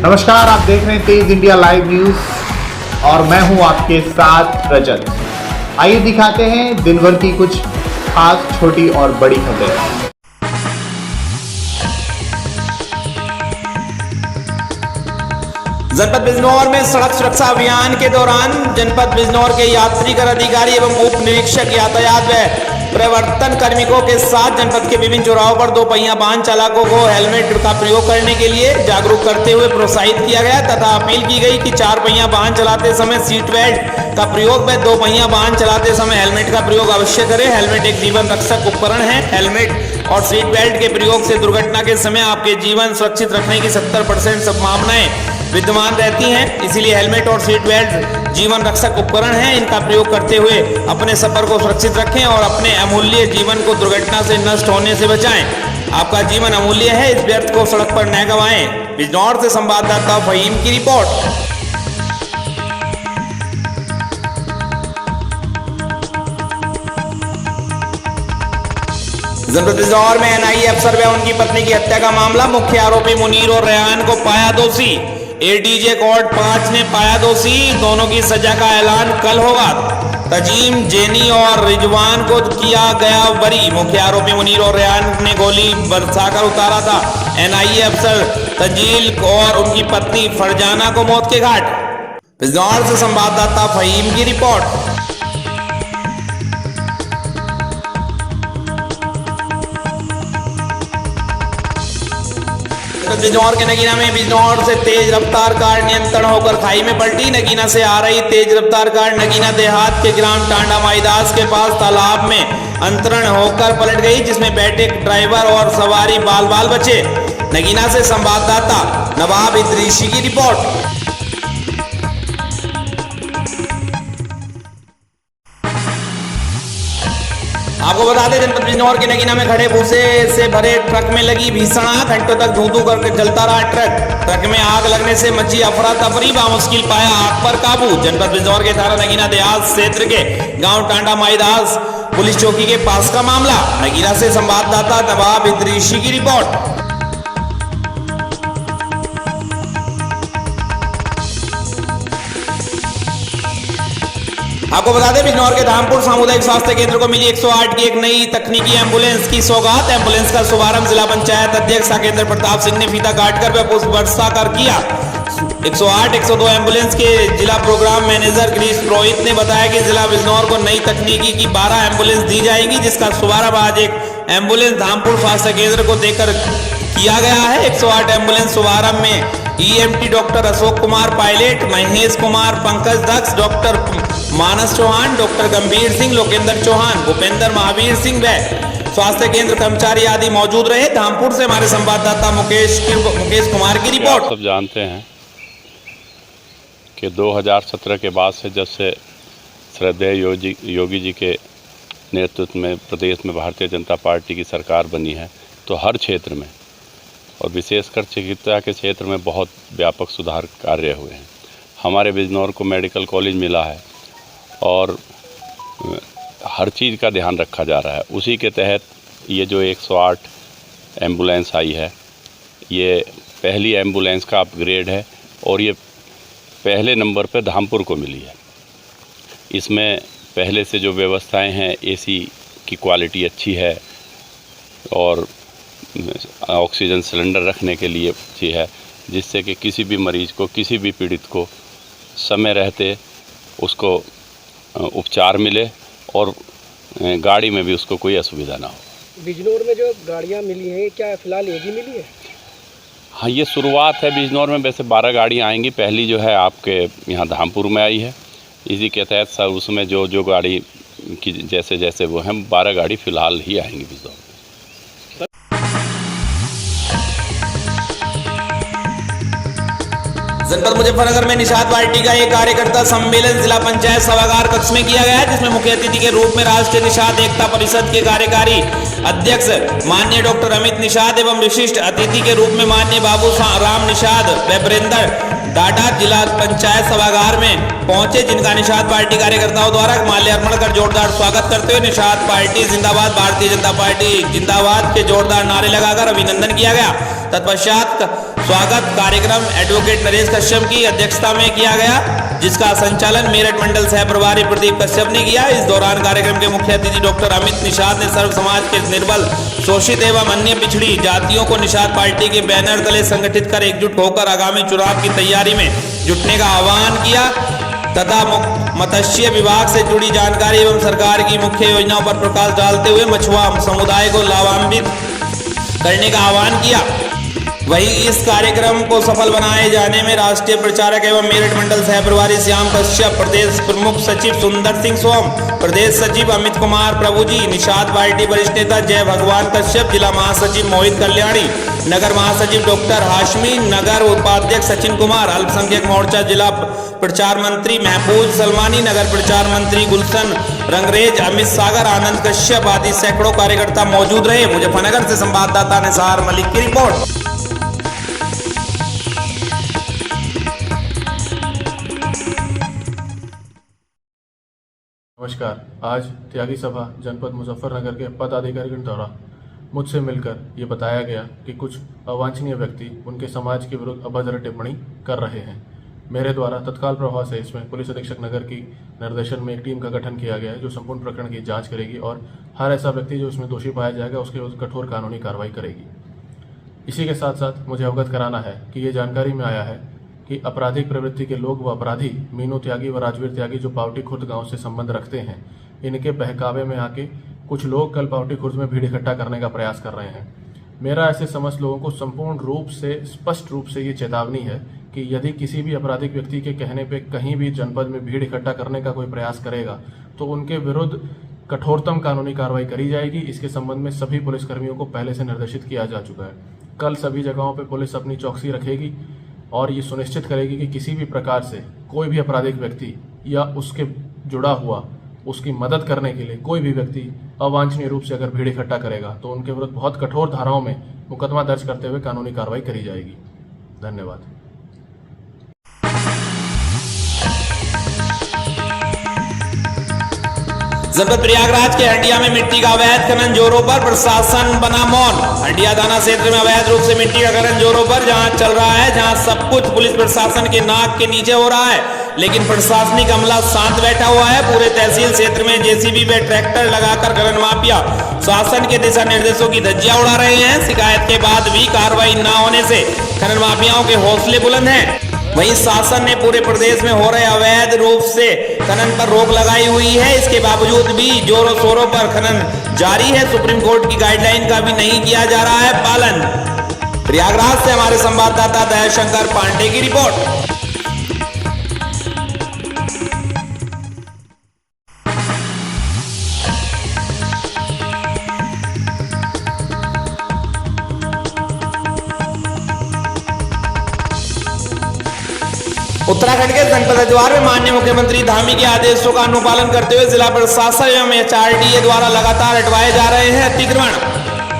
नमस्कार, आप देख रहे हैं तेज इंडिया लाइव न्यूज और मैं हूं आपके साथ रजत। आइए दिखाते हैं दिन भर की कुछ खास छोटी और बड़ी खबरें। जनपद बिजनौर में सड़क सुरक्षा अभियान के दौरान जनपद बिजनौर के यात्री कर अधिकारी एवं उप निरीक्षक यातायात व प्रवर्तन कार्मिकों के साथ जनपद के विभिन्न चौराहों पर दो पहिया वाहन चालकों को हेलमेट का प्रयोग करने के लिए जागरूक करते हुए प्रोत्साहित किया गया तथा अपील की गई कि चार पहिया वाहन चलाते समय सीट बेल्ट का प्रयोग व दो पहिया वाहन चलाते समय हेलमेट का प्रयोग अवश्य करें। हेलमेट एक जीवन रक्षक उपकरण है। हेलमेट और सीट बेल्ट के प्रयोग से दुर्घटना के समय आपके जीवन सुरक्षित रखने की 70% संभावनाएं विद्यमान रहती हैं। इसीलिए हेलमेट और सीट बेल्ट जीवन रक्षक उपकरण हैं। इनका प्रयोग करते हुए अपने सफर को सुरक्षित रखें और अपने अमूल्य जीवन को दुर्घटना से नष्ट होने से बचाएं। आपका जीवन अमूल्य है, इस व्यर्थ को सड़क पर न गंवाएं। बिजनौर से संवाददाता फहीम की रिपोर्ट। जनपद बिजनौर में एनआईए अफसर व उनकी पत्नी की हत्या का मामला। मुख्य आरोपी मुनीर और रेहान को पाया दोषी। एडीजे कोर्ट 5 ने पाया दोषी। दोनों की सजा का ऐलान कल होगा। तजीम, जेनी और रिजवान को किया गया बरी। मुख्य आरोपी मुनीर और रेहान ने गोली बरसाकर उतारा था एनआईए अफसर तजील और उनकी पत्नी फरजाना को मौत के घाट। बिजनौर से संवाददाता फहीम की रिपोर्ट। बिजनौर के नगीना में बिजनौर से तेज रफ्तार कार नियंत्रण होकर खाई में पलटी। नगीना से आ रही तेज रफ्तार कार नगीना देहात के ग्राम टांडा माईदास के पास तालाब में अंतरण होकर पलट गई, जिसमें बैठे ड्राइवर और सवारी बाल बाल बचे। नगीना से संवाददाता नवाब इदरीसी की रिपोर्ट। आपको बता दें, जनपद बिजनौर के नगीना में खड़े भूसे से भरे ट्रक में लगी भीषण आग। घंटों तक धू-धू करके जलता रहा ट्रक में आग लगने से मची अफरा तफरी। बामुश्किल पाया आग पर काबू। जनपद बिजनौर के थाना नगीना देहात क्षेत्र के गांव टांडा माईदास पुलिस चौकी के पास का मामला। नगीना से संवाददाता नवाब इदरीसी की रिपोर्ट। आपको बता दें, बिजनौर के धामपुर सामुदायिक स्वास्थ्य केंद्र को मिली 108 की एक नई तकनीकी एम्बुलेंस की सौगात। एम्बुलेंस का शुभारंभ जिला पंचायत अध्यक्ष साकेंद्र प्रताप सिंह ने फीता काटकर व पुष्प वर्षा कर किया। 108 102 एम्बुलेंस के जिला प्रोग्राम मैनेजर गिरीश पुरोहित ने बताया कि जिला बिजनौर को नई तकनीकी की 12 एम्बुलेंस दी जाएगी, जिसका शुभारंभ आज एक एम्बुलेंस धामपुर स्वास्थ्य केंद्र को देकर किया गया है। 108 एम्बुलेंस शुभारंभ में EMT doctor Ashok Kumar pilot, Mahesh Kumar, Pankaj Daksh, doctor Manas Chauhan, doctor Gambhir Singh, Lokendra Chauhan, Bhupendra Mahavir Singh व स्वास्थ्य केंद्र कर्मचारी आदि मौजूद रहे। धामपुर से हमारे संवाददाता मुकेश कुमार की रिपोर्ट। सब जानते हैं कि 2017 के बाद से जब से श्रद्धेय योगी जी के नेतृत्व में प्रदेश में भारतीय जनता पार्टी की सरकार बनी है, तो हर क्षेत्र में और विशेषकर चिकित्सा के क्षेत्र में बहुत व्यापक सुधार कार्य हुए हैं। हमारे बिजनौर को मेडिकल कॉलेज मिला है और हर चीज़ का ध्यान रखा जा रहा है। उसी के तहत ये जो 108 एम्बुलेंस आई है, ये पहली एम्बुलेंस का अपग्रेड है और ये पहले नंबर पर धामपुर को मिली है। इसमें पहले से जो व्यवस्थाएं हैं, एसी की क्वालिटी अच्छी है और ऑक्सीजन सिलेंडर रखने के लिए अच्छी है, जिससे कि किसी भी मरीज को, किसी भी पीड़ित को समय रहते उसको उपचार मिले और गाड़ी में भी उसको कोई असुविधा ना हो। बिजनौर में जो गाड़ियां मिली हैं, क्या फिलहाल एक ही मिली है? हाँ, ये शुरुआत है। बिजनौर में वैसे 12 गाड़ियाँ आएंगी। पहली जो है आपके यहाँ धामपुर में आई है। इसी के तहत सर उसमें जो गाड़ी की जैसे जैसे वो हैं 12 गाड़ी फ़िलहाल ही आएंगी बिजनौर। जनपद मुजफ्फरनगर में निषाद पार्टी का एक कार्यकर्ता सम्मेलन जिला पंचायत सभागार कक्ष में किया गया, जिसमें मुख्य अतिथि के रूप में राष्ट्रीय निषाद एकता परिषद के कार्यकारी अध्यक्ष माननीय डॉक्टर अमित निषाद एवं विशिष्ट अतिथि के रूप में माननीय बाबू राम निषाद व वरिंदर डाटा जिला पंचायत सभागार में पहुंचे, जिनका निषाद पार्टी कार्यकर्ताओं द्वारा माल्यार्पण कर जोरदार स्वागत करते हुए निषाद पार्टी जिंदाबाद, भारतीय जनता पार्टी जिंदाबाद के जोरदार नारे लगाकर अभिनंदन किया गया। तत्पश्चात स्वागत कार्यक्रम एडवोकेट नरेश कश्यप की अध्यक्षता में किया गया, जिसका संचालन मेरठ मंडल सह प्रभारी प्रदीप कश्यप ने किया। इस दौरान कार्यक्रम के मुख्य अतिथि डॉक्टर अमित निषाद ने सर्व समाज के निर्बल, शोषित एवं अन्य पिछड़ी जातियों को निषाद पार्टी के बैनर तले संगठित कर एकजुट होकर आगामी चुनाव की तैयारी में जुटने का आह्वान किया तथा मत्स्य विभाग से जुड़ी जानकारी एवं सरकार की मुख्य योजनाओं पर प्रकाश डालते हुए मछुआ समुदाय को लाभान्वित करने का आह्वान किया। वहीं इस कार्यक्रम को सफल बनाए जाने में राष्ट्रीय प्रचारक एवं मेरठ मंडल सह प्रभारी श्याम कश्यप, प्रदेश प्रमुख सचिव सुंदर सिंह सोम, प्रदेश सचिव अमित कुमार प्रभुजी, निषाद पार्टी वरिष्ठ नेता जय भगवान कश्यप, जिला महासचिव मोहित कल्याणी, नगर महासचिव डॉक्टर हाशमी, नगर उपाध्यक्ष सचिन कुमार, अल्पसंख्यक मोर्चा जिला प्रचार मंत्री महफूज सलमानी, नगर प्रचार मंत्री गुलशन रंगरेज, अमित सागर, आनंद कश्यप आदि सैकड़ों कार्यकर्ता मौजूद रहे। मुजफ्फरनगर से संवाददाता निसार मलिक की रिपोर्ट। नमस्कार। आज त्यागी सभा जनपद मुजफ्फरनगर के पदाधिकारीगण द्वारा मुझसे मिलकर ये बताया गया कि कुछ अवांछनीय व्यक्ति उनके समाज के विरुद्ध अभद्र टिप्पणी कर रहे हैं। मेरे द्वारा तत्काल प्रभाव से इसमें पुलिस अधीक्षक नगर की निर्देशन में एक टीम का गठन किया गया है, जो संपूर्ण प्रकरण की जांच करेगी और हर ऐसा व्यक्ति जो इसमें दोषी पाया जाएगा उसके विरुद्ध कठोर कानूनी कार्रवाई करेगी। इसी के साथ साथ मुझे अवगत कराना है कि ये जानकारी में आया है कि आपराधिक प्रवृत्ति के लोग व अपराधी मीनू त्यागी व राजवीर त्यागी जो पावटी खुर्द गांव से संबंध रखते हैं, इनके बहकावे में आके कुछ लोग कल पावटी खुर्द में भीड़ इकट्ठा करने का प्रयास कर रहे हैं। मेरा ऐसे समस्त लोगों को संपूर्ण रूप से स्पष्ट रूप से ये चेतावनी है कि यदि किसी भी आपराधिक व्यक्ति के कहने पे कहीं भी जनपद में भीड़ इकट्ठा करने का कोई प्रयास करेगा तो उनके विरुद्ध कठोरतम कानूनी कार्रवाई करी जाएगी। इसके संबंध में सभी पुलिसकर्मियों को पहले से निर्देशित किया जा चुका है। कल सभी जगहों पर पुलिस अपनी चौकसी रखेगी और ये सुनिश्चित करेगी कि किसी भी प्रकार से कोई भी आपराधिक व्यक्ति या उसके जुड़ा हुआ उसकी मदद करने के लिए कोई भी व्यक्ति अवांछनीय रूप से अगर भीड़ इकट्ठा करेगा तो उनके विरुद्ध बहुत कठोर धाराओं में मुकदमा दर्ज करते हुए कानूनी कार्रवाई करी जाएगी। धन्यवाद। जनपद प्रयागराज के हंडिया में मिट्टी का अवैध खनन जोरों पर, प्रशासन बना मौन। हंडिया थाना क्षेत्र में अवैध रूप से मिट्टी का खनन जोरों पर जहां चल रहा है, जहां सब कुछ पुलिस प्रशासन के नाक के नीचे हो रहा है, लेकिन प्रशासनिक अमला शांत बैठा हुआ है। पूरे तहसील क्षेत्र में जेसीबी व ट्रैक्टर लगाकर खनन माफिया शासन के दिशा निर्देशों की धज्जियां उड़ा रहे हैं। शिकायत के बाद भी कार्रवाई न होने से खनन माफियाओं के हौसले बुलंद हैं। वहीं शासन ने पूरे प्रदेश में हो रहे अवैध रूप से खनन पर रोक लगाई हुई है। इसके बावजूद भी जोरों शोरों पर खनन जारी है। सुप्रीम कोर्ट की गाइडलाइन का भी नहीं किया जा रहा है पालन। प्रयागराज से हमारे संवाददाता दयाशंकर पांडे की रिपोर्ट। उत्तराखंड के जनपद हरिद्वार में माननीय मुख्यमंत्री धामी के आदेशों का अनुपालन करते हुए जिला प्रशासन एवं एचआरडीए द्वारा लगातार हटवाए जा रहे हैं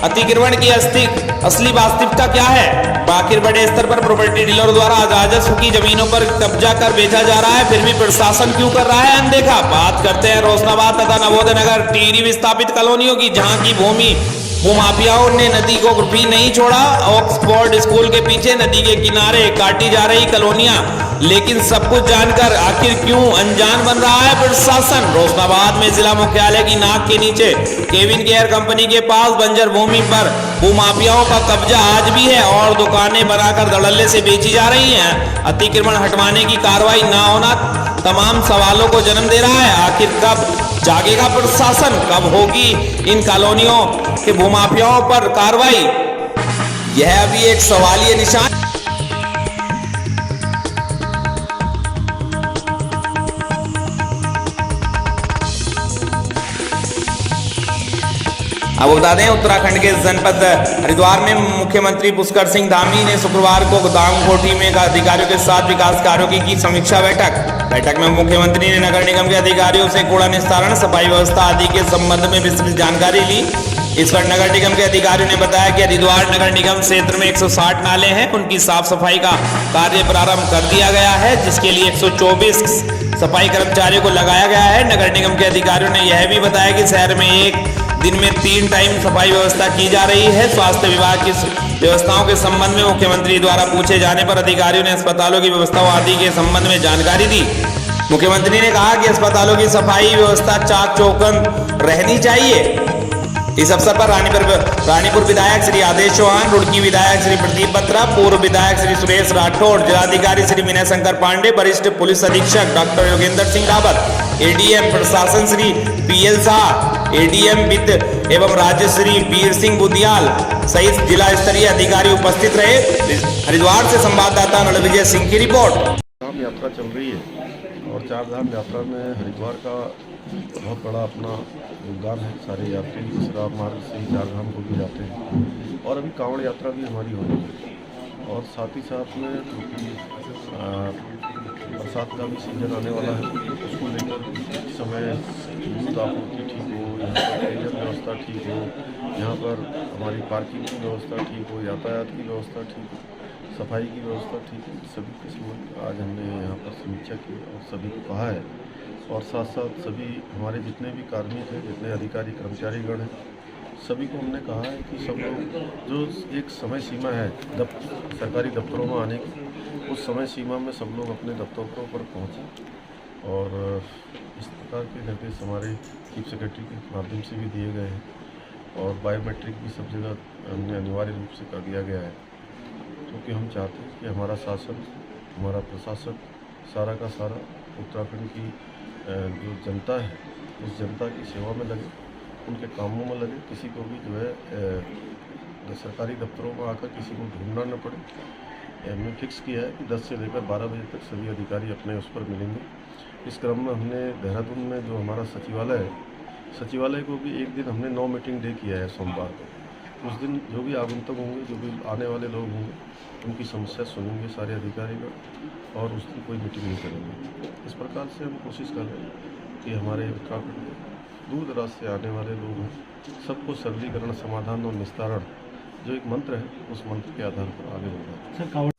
अतिक्रमण की असली वास्तविकता क्या है? आखिर बड़े स्तर पर प्रॉपर्टी डीलर द्वारा राजस्व की जमीनों पर कब्जा कर बेचा जा रहा है, फिर भी प्रशासन क्यों कर रहा है अनदेखा? बात करते हैं रोशनाबाद तथा नवोदय नगर टिहरी विस्थापित कॉलोनियों की, जहां की भूमि भूमाफियाओं ने नदी को भी नहीं छोड़ा। ऑक्सफोर्ड स्कूल के पीछे नदी के किनारे काटी जा रही कॉलोनियां, लेकिन सब कुछ जानकर आखिर क्यों अनजान बन रहा है प्रशासन? रोशनाबाद में जिला मुख्यालय की नाक के नीचे केविन केयर कंपनी के पास बंजर भूमि पर भूमाफियाओं का कब्जा आज भी है और दुकानें बनाकर धड़ल्ले से बेची जा रही हैं। अतिक्रमण हटवाने की कार्रवाई न होना तमाम सवालों को जन्म दे रहा है। आखिर कब जागेगा प्रशासन? कब होगी इन कॉलोनियों के भूमाफियाओं पर कार्रवाई? यह अभी एक सवालिया निशान। अब बता दें, उत्तराखंड के जनपद हरिद्वार में मुख्यमंत्री पुष्कर सिंह धामी ने शुक्रवार को गोदाम कोठी में अधिकारियों के साथ विकास कार्यों की समीक्षा बैठक में मुख्यमंत्री ने नगर निगम के अधिकारियों से कूड़ा निस्तारण, सफाई व्यवस्था आदि के संबंध में विस्तृत जानकारी ली। इस पर नगर निगम के अधिकारियों ने बताया कि हरिद्वार नगर निगम क्षेत्र में 160 नाले हैं, उनकी साफ सफाई का कार्य प्रारंभ कर दिया गया है, जिसके लिए 124 सफाई कर्मचारियों को लगाया गया है। नगर निगम के अधिकारियों ने यह भी बताया कि शहर में एक दिन में 3 टाइम सफाई व्यवस्था की जा रही है। स्वास्थ्य विभाग की व्यवस्थाओं के संबंध में मुख्यमंत्री द्वारा पूछे जाने पर अधिकारियों ने अस्पतालों की व्यवस्थाओं आदि के संबंध में जानकारी दी। मुख्यमंत्री ने कहा कि अस्पतालों की सफाई व्यवस्था चाक चौबंद रहनी चाहिए। इस अवसर पर रानीपुर विधायक श्री आदेश चौहान, रुड़की विधायक श्री प्रदीप बत्रा, पूर्व विधायक श्री सुरेश राठौड़, जिलाधिकारी श्री विनय शंकर पांडे, वरिष्ठ पुलिस अधीक्षक डॉक्टर योगेंद्र सिंह रावत, एडीएम प्रशासन श्री पीएल शाह, एडीएम वित्त एवं राज्य श्री वीर सिंह बुधियाल सहित जिला स्तरीय अधिकारी उपस्थित रहे। हरिद्वार से संवाददाता रणविजय सिंह की रिपोर्ट। चारधाम यात्रा चल रही है और चारधाम यात्रा में हरिद्वार का बहुत बड़ा अपना योगदान है। सारे यात्री इस राजमार्ग से ही चारधाम को भी जाते हैं और अभी कांवड़ यात्रा भी हमारी हो रही है और साथ ही साथ में क्योंकि बरसात का भी सीजन आने वाला है, उसको लेकर इस समय दूध आपूर्ति ठीक हो, यहाँ पर पेयजल व्यवस्था ठीक हो, यहाँ पर हमारी पार्किंग की व्यवस्था ठीक हो, यातायात की व्यवस्था ठीक हो, सफाई की व्यवस्था ठीक है। सभी किस्मों की आज हमने यहाँ पर समीक्षा की और सभी को कहा है और साथ साथ सभी हमारे जितने भी कार्मिक हैं, जितने अधिकारी कर्मचारीगण हैं, सभी को हमने कहा है कि सब लोग जो एक समय सीमा है सरकारी दफ्तरों में आने की, उस समय सीमा में सब लोग अपने दफ्तरों पर पहुँचें और इस प्रकार के निर्देश हमारे चीफ सेक्रेटरी के माध्यम से भी दिए गए हैं और बायोमेट्रिक भी सब जगह हमने अनिवार्य रूप से कर दिया गया है, क्योंकि हम चाहते हैं कि हमारा शासन, हमारा प्रशासन सारा का सारा उत्तराखंड की जो जनता है उस जनता की सेवा में लगे, उनके कामों में लगे, किसी को भी जो है सरकारी दफ्तरों में आकर किसी को ढूंढना न पड़े। हमने फिक्स किया है कि 10 से लेकर 12 बजे तक सभी अधिकारी अपने उस पर मिलेंगे। इस क्रम में हमने देहरादून में जो हमारा सचिवालय है, सचिवालय को भी एक दिन हमने 9 मीटिंग डे किया है सोमवार को। उस दिन जो भी आगंतुक होंगे, जो भी आने वाले लोग होंगे, उनकी समस्या सुनेंगे सारे अधिकारीगण और उस दिन कोई मीटिंग नहीं करेंगे। इस प्रकार से हम कोशिश कर रहे हैं कि हमारे उत्तराखंड में दूर दराज से आने वाले लोग हैं, सबको सरलीकरण, समाधान और निस्तारण जो एक मंत्र है, उस मंत्र के आधार पर आगे बढ़ना है।